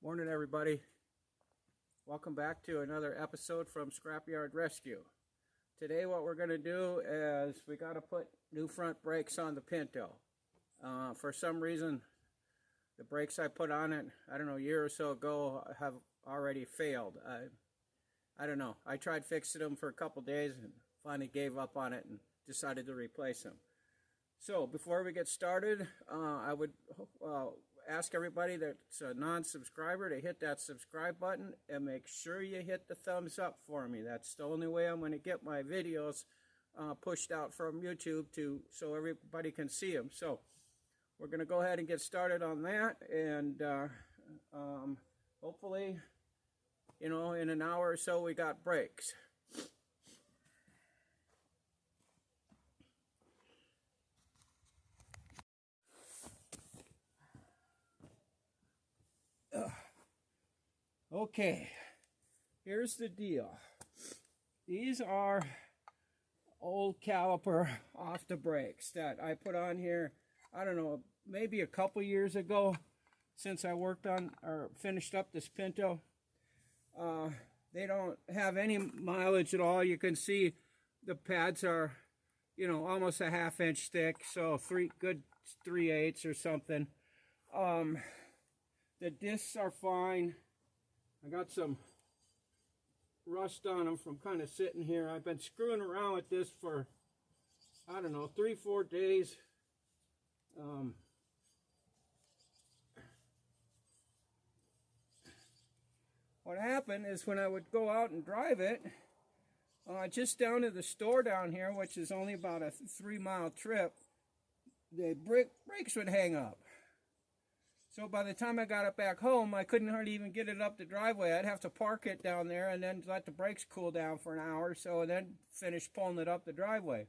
Morning, everybody. Welcome back to another episode from Scrapyard Rescue. Today what we're going to do is we got to put new front brakes on the Pinto. For some reason, the brakes I put on it, I don't know, a year or so ago have already failed. I don't know. I tried fixing them for a couple days and finally gave up on it and decided to replace them. So before we get started, I would ask everybody that's a non-subscriber to hit that subscribe button and make sure you hit the thumbs up for me. That's the only way I'm going to get my videos pushed out from YouTube so everybody can see them. So we're going to go ahead and get started on that, and hopefully, you know, in an hour or so we got brakes. Okay, here's the deal. These are old caliper off the brakes that I put on here, I don't know, maybe a couple years ago, since I worked on or finished up this Pinto. They don't have any mileage at all. You can see the pads are, you know, almost a half-inch thick, so good 3/8 or something. The discs are fine. I got some rust on them from kind of sitting here. I've been screwing around with this for, I don't know, 3-4 days. What happened is when I would go out and drive it, just down to the store down here, which is only about a 3-mile trip, the brakes would hang up. So by the time I got it back home, I couldn't hardly even get it up the driveway. I'd have to park it down there and then let the brakes cool down for an hour or so and then finish pulling it up the driveway.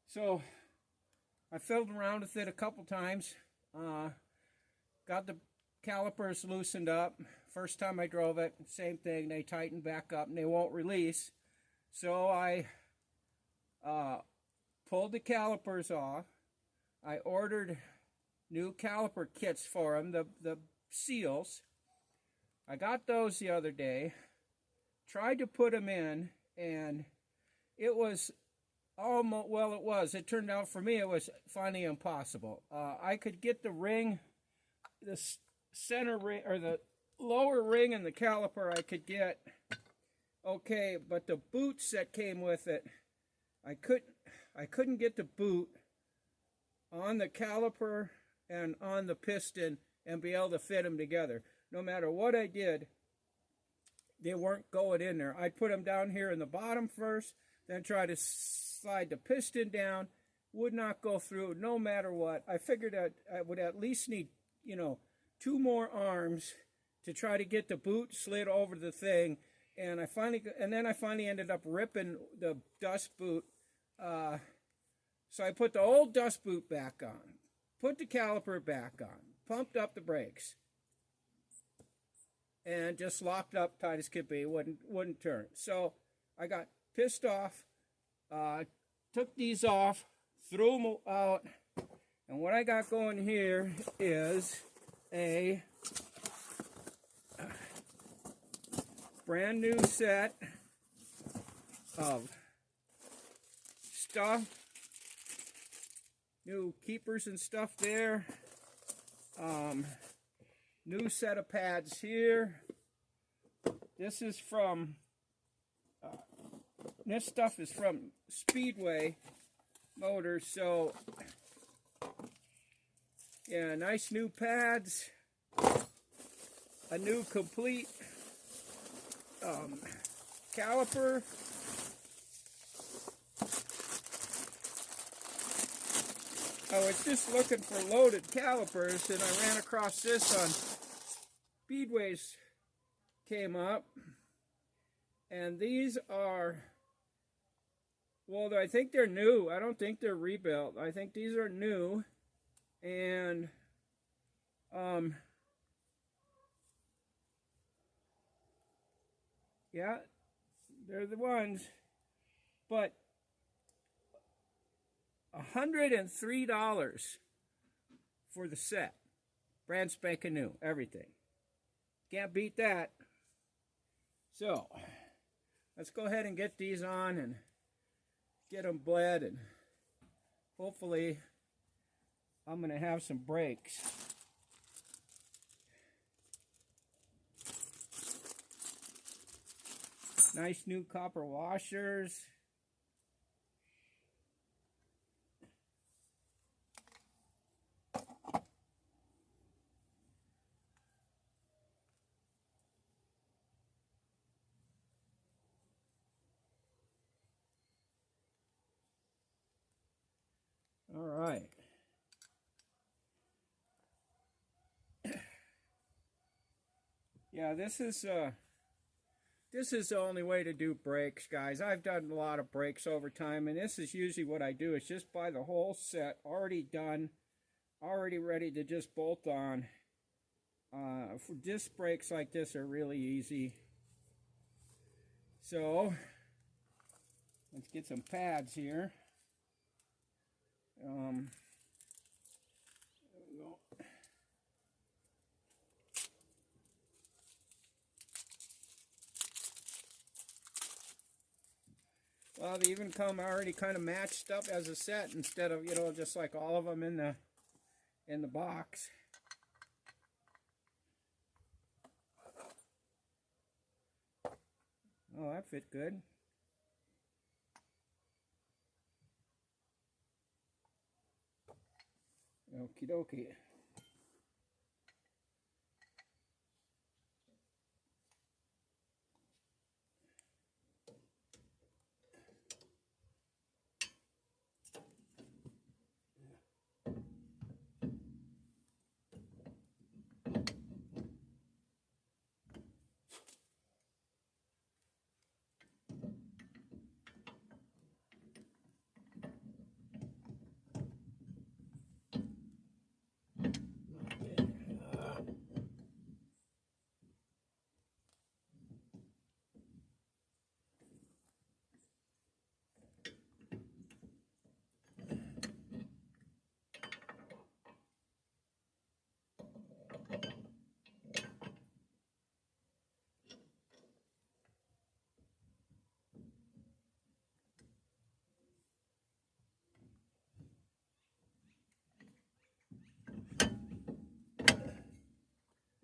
So I fiddled around with it a couple times. Got the calipers loosened up. First time I drove it, same thing. They tighten back up and they won't release. So I pulled the calipers off. I ordered new caliper kits for them, the seals. I got those the other day, tried to put them in, and it was almost, well, it turned out for me it was finally impossible. I could get the ring, the center ring, or the lower ring in the caliper I could get okay, but the boots that came with it, I couldn't get the boot on the caliper and on the piston and be able to fit them together. No matter what I did, they weren't going in there. I'd put them down here in the bottom first, then try to slide the piston down. Would not go through no matter what. I figured that I would at least need, you know, 2 more arms to try to get the boot slid over the thing. And then I finally ended up ripping the dust boot. So I put the old dust boot back on, put the caliper back on, pumped up the brakes, and just locked up tight as could be, wouldn't turn. So I got pissed off, took these off, threw them out, and what I got going here is a brand new set of stuff. New keepers and stuff there. New set of pads here. This is from, this stuff is from Speedway Motors. So, yeah, nice new pads. A new complete caliper. I was just looking for loaded calipers, and I ran across this on Speedways, came up, and these are, well, I think they're new. I don't think they're rebuilt. I think these are new, and yeah, they're the ones, but $103 for the set. Brand spanking new, everything. Can't beat that. So, let's go ahead and get these on and get them bled, and hopefully I'm going to have some brakes. Nice new copper washers. All right. Yeah, this is the only way to do brakes, guys. I've done a lot of brakes over time, and this is usually what I do. Is just buy the whole set already done, already ready to just bolt on. For disc brakes like this are really easy. So let's get some pads here. There we go. Well, they even come already kind of matched up as a set instead of, you know, just like all of them in the box. Oh, that fit good. Okie dokie.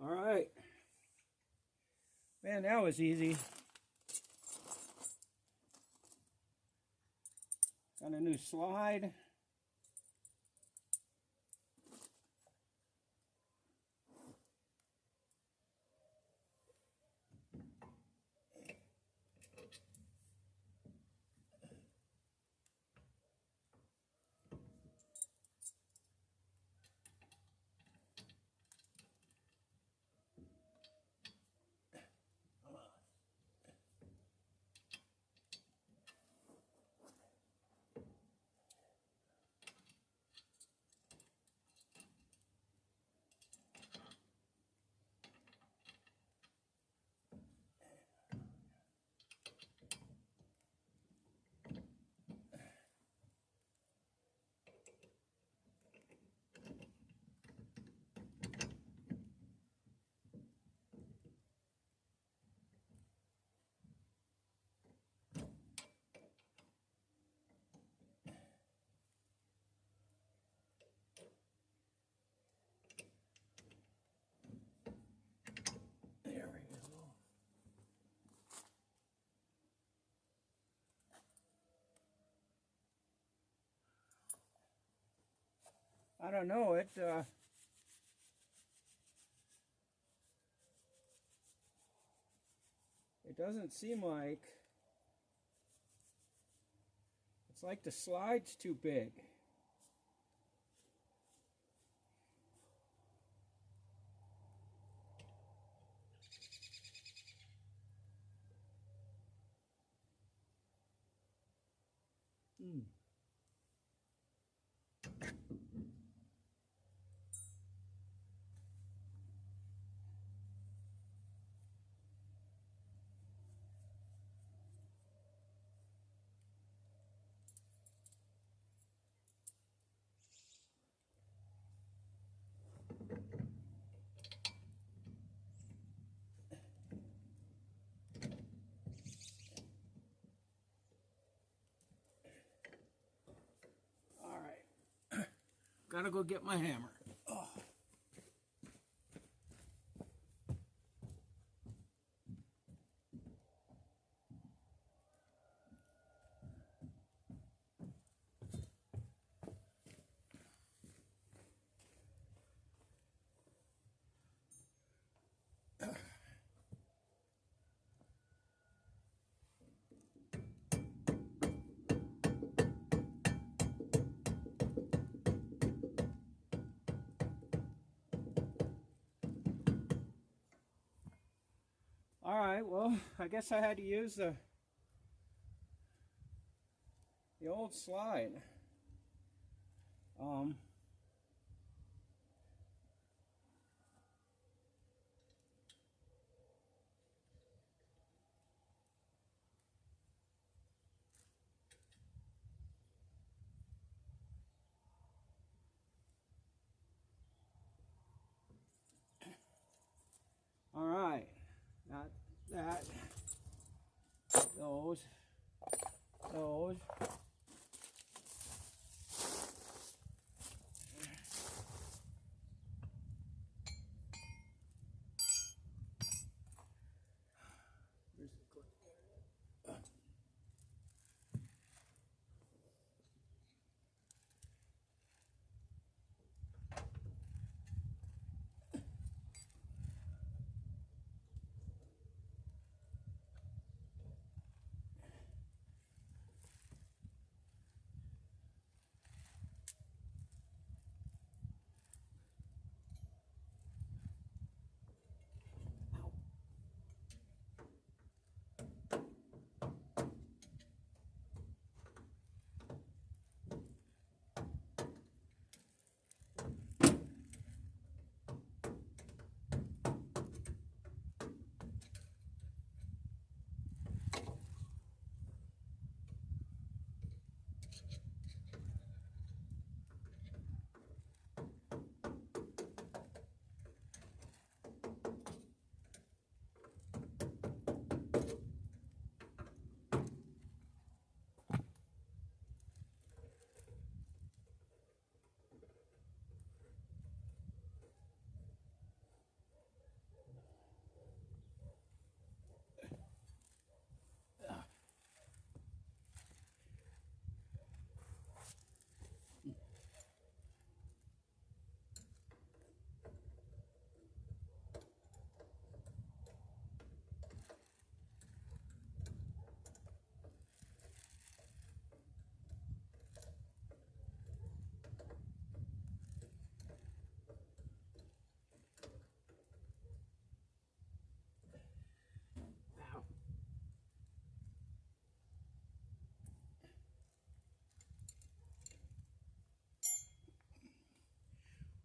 All right. Man, that was easy. Got a new slide. There we go. I don't know, it doesn't seem like, it's like the slide's too big. Gotta go get my hammer. Oh. All right, well, I guess I had to use the old slide. All right, not that, those. Where's the clip?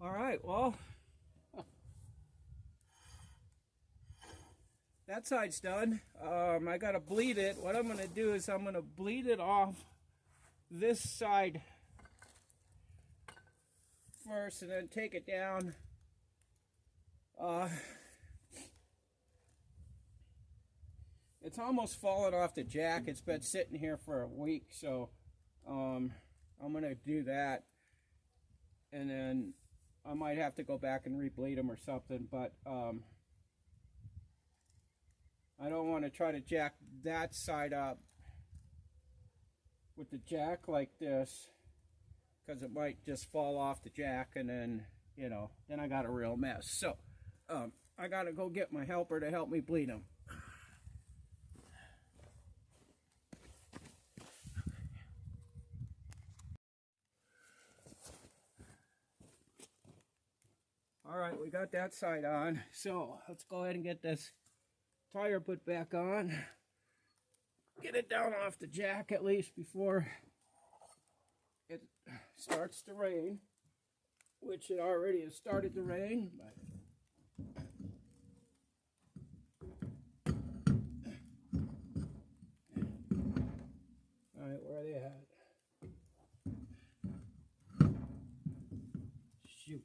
All right, well, that side's done. I gotta bleed it. What I'm gonna do is I'm gonna bleed it off this side first and then take it down. It's almost fallen off the jack. It's been sitting here for a week, so I'm gonna do that, and then I might have to go back and re-bleed them or something, but I don't want to try to jack that side up with the jack like this, because it might just fall off the jack, and then, you know, then I got a real mess. So I gotta go get my helper to help me bleed them. All right, we got that side on, so let's go ahead and get this tire put back on. Get it down off the jack at least before it starts to rain, which it already has started to rain. All right, where are they at? Shoot.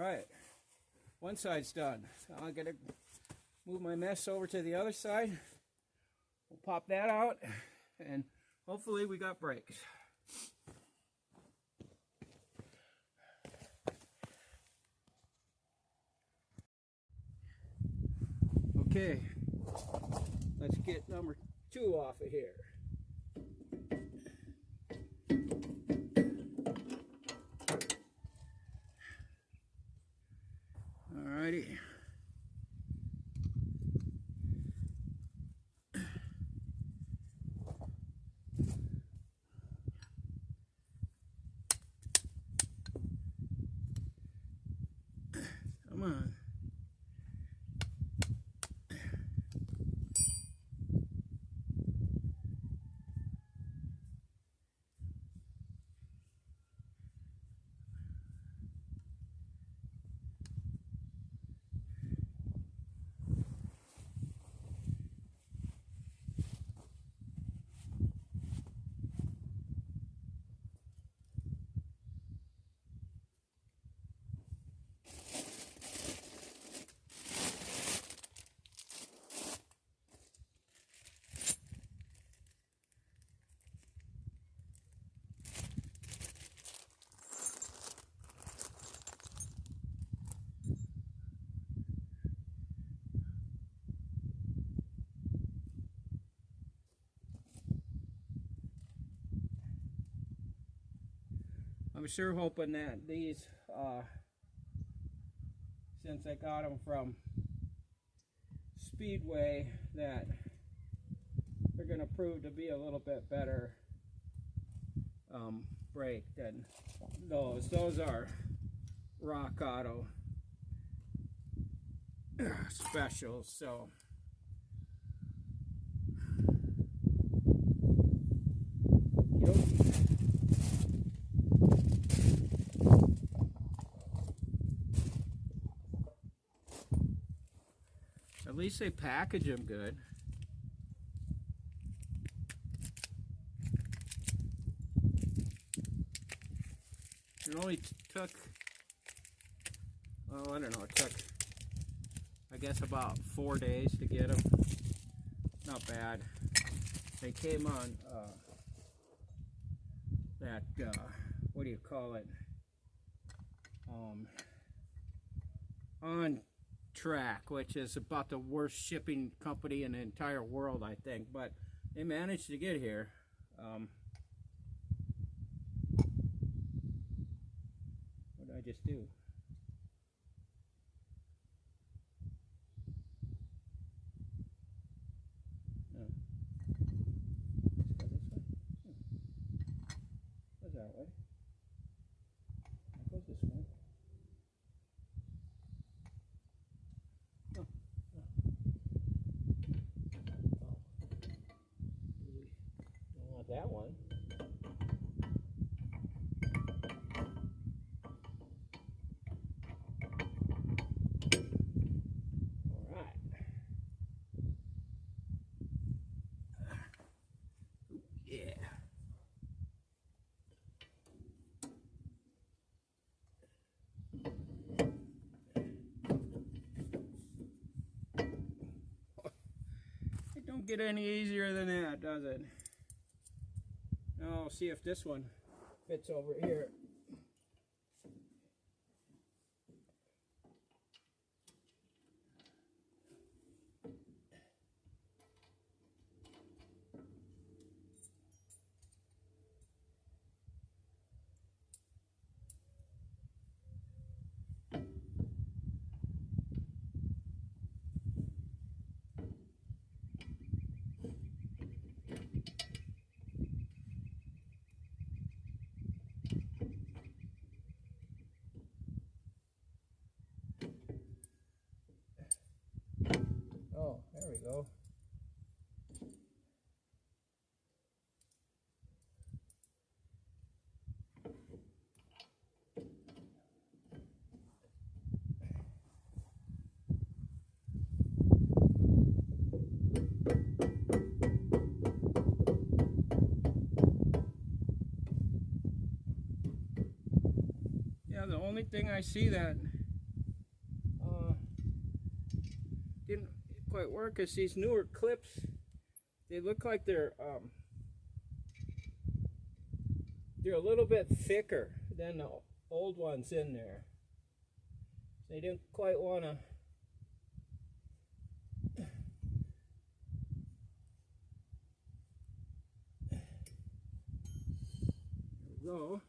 right, one side's done. So I'm gonna move my mesh over to the other side. We'll pop that out, and hopefully we got brakes. Okay, let's get number 2 off of here. Alrighty. Come on. I'm sure hoping that these, since I got them from Speedway, that they're going to prove to be a little bit better brake than those. Those are Rock Auto specials, so. At least they package them good. It only took, well, I don't know, it took, I guess, about 4 days to get them. Not bad. They came on that, what do you call it? On Track, which is about the worst shipping company in the entire world, I think, but they managed to get here. What did I just do? No. Let's go this way. Goes that way. That goes this way. That one. All right. Yeah. It don't get any easier than that, does it? Now I'll see if this one fits over here. Oh, there we go. Yeah, the only thing I see that work is these newer clips, they look like they're a little bit thicker than the old ones in there. They didn't quite want to. There we go.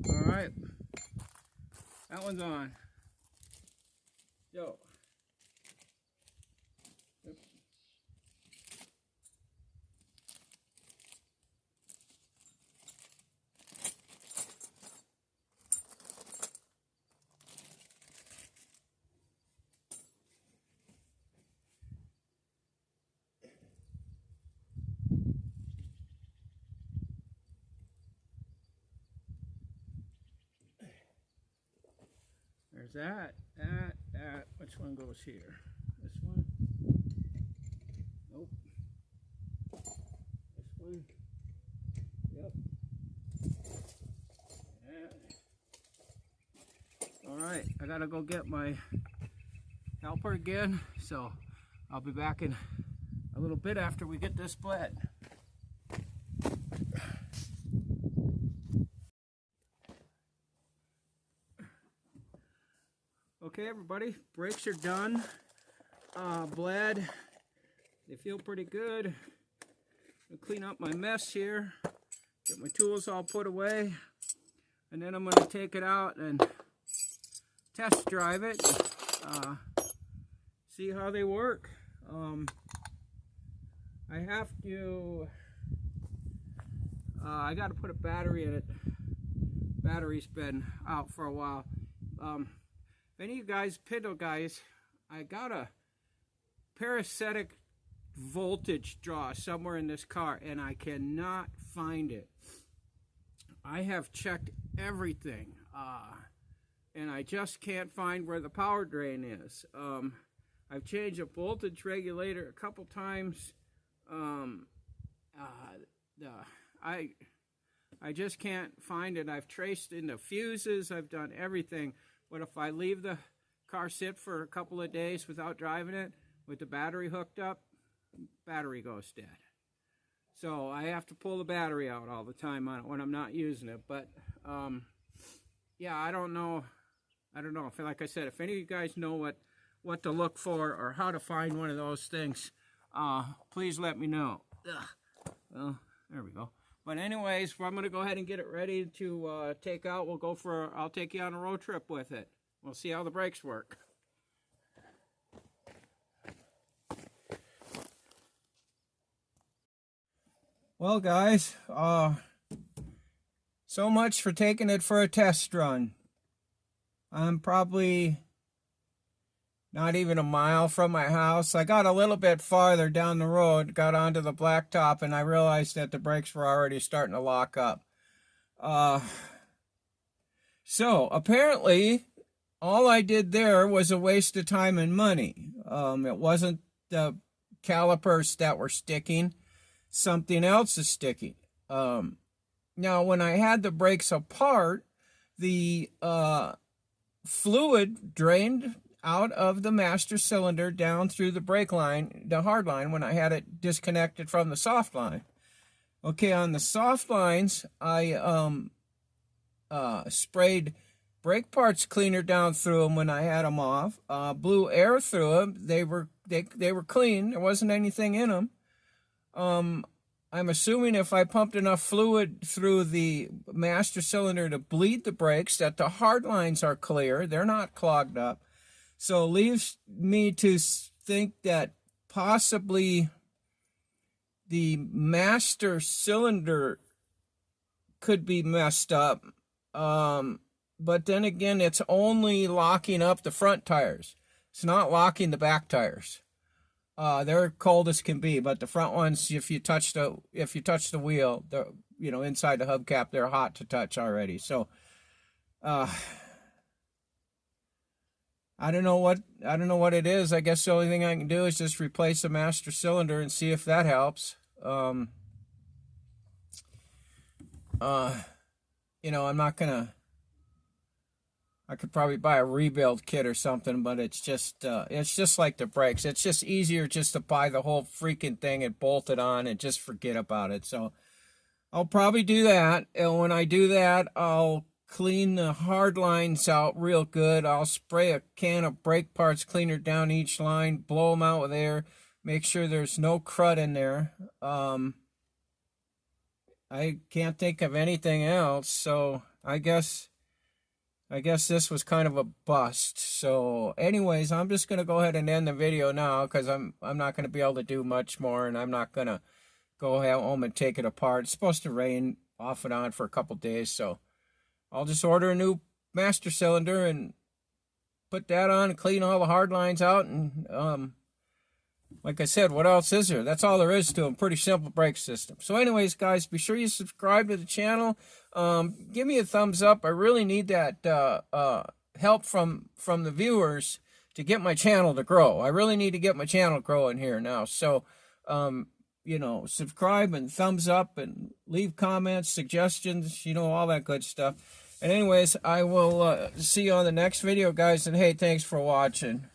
Alright, that one's on. Yo. Oops. There's that. Which one goes here? This one? Nope. This one? Yep. Alright, I gotta go get my helper again, so I'll be back in a little bit after we get this bled. Okay, everybody, brakes are done, bled, they feel pretty good. I'll clean up my mess here, get my tools all put away, and then I'm going to take it out and test drive it, see how they work. I have to, I got to put a battery in it. Battery's been out for a while. If any of you guys, pinto guys, I got a parasitic voltage draw somewhere in this car and I cannot find it. I have checked everything and I just can't find where the power drain is. I've changed a voltage regulator a couple times. I just can't find it. I've traced in the fuses, I've done everything. But if I leave the car sit for a couple of days without driving it, with the battery hooked up, battery goes dead. So I have to pull the battery out all the time on it when I'm not using it. But yeah, I don't know. Like I said, if any of you guys know what to look for or how to find one of those things, please let me know. Ugh. Well, there we go. But anyways, I'm going to go ahead and get it ready to take out. I'll take you on a road trip with it. We'll see how the brakes work. Well, guys, so much for taking it for a test run. I'm probably not even a mile from my house. I got a little bit farther down the road, got onto the blacktop, and I realized that the brakes were already starting to lock up. So apparently all I did there was a waste of time and money. It wasn't the calipers that were sticking. Something else is sticking. Now, when I had the brakes apart, the fluid drained out of the master cylinder down through the brake line, the hard line, when I had it disconnected from the soft line. Okay, on the soft lines, I sprayed brake parts cleaner down through them when I had them off. Blew air through them. They were clean. There wasn't anything in them. I'm assuming if I pumped enough fluid through the master cylinder to bleed the brakes, that the hard lines are clear. They're not clogged up. So it leaves me to think that possibly the master cylinder could be messed up. But then again, it's only locking up the front tires. It's not locking the back tires. They're cold as can be, but the front ones, if you touch the wheel, inside the hubcap, they're hot to touch already. So, I don't know what it is. I guess the only thing I can do is just replace the master cylinder and see if that helps. I'm not gonna. I could probably buy a rebuild kit or something, but it's just like the brakes. It's just easier just to buy the whole freaking thing and bolt it on and just forget about it. So I'll probably do that. And when I do that, I'll clean the hard lines out real good. I'll spray a can of brake parts cleaner down each line, blow them out with air, make sure there's no crud in there. I can't think of anything else, so I guess this was kind of a bust. So anyways, I'm just going to go ahead and end the video now, because I'm not going to be able to do much more, and I'm not going to go home and take it apart. It's supposed to rain off and on for a couple days, so I'll just order a new master cylinder and put that on and clean all the hard lines out. And like I said, what else is there? That's all there is to them. Pretty simple brake system. So anyways, guys, be sure you subscribe to the channel. Give me a thumbs up. I really need that help from the viewers to get my channel to grow. I really need to get my channel growing here now. So, subscribe and thumbs up and leave comments, suggestions, all that good stuff. And anyways, I will see you on the next video, guys. And hey, thanks for watching.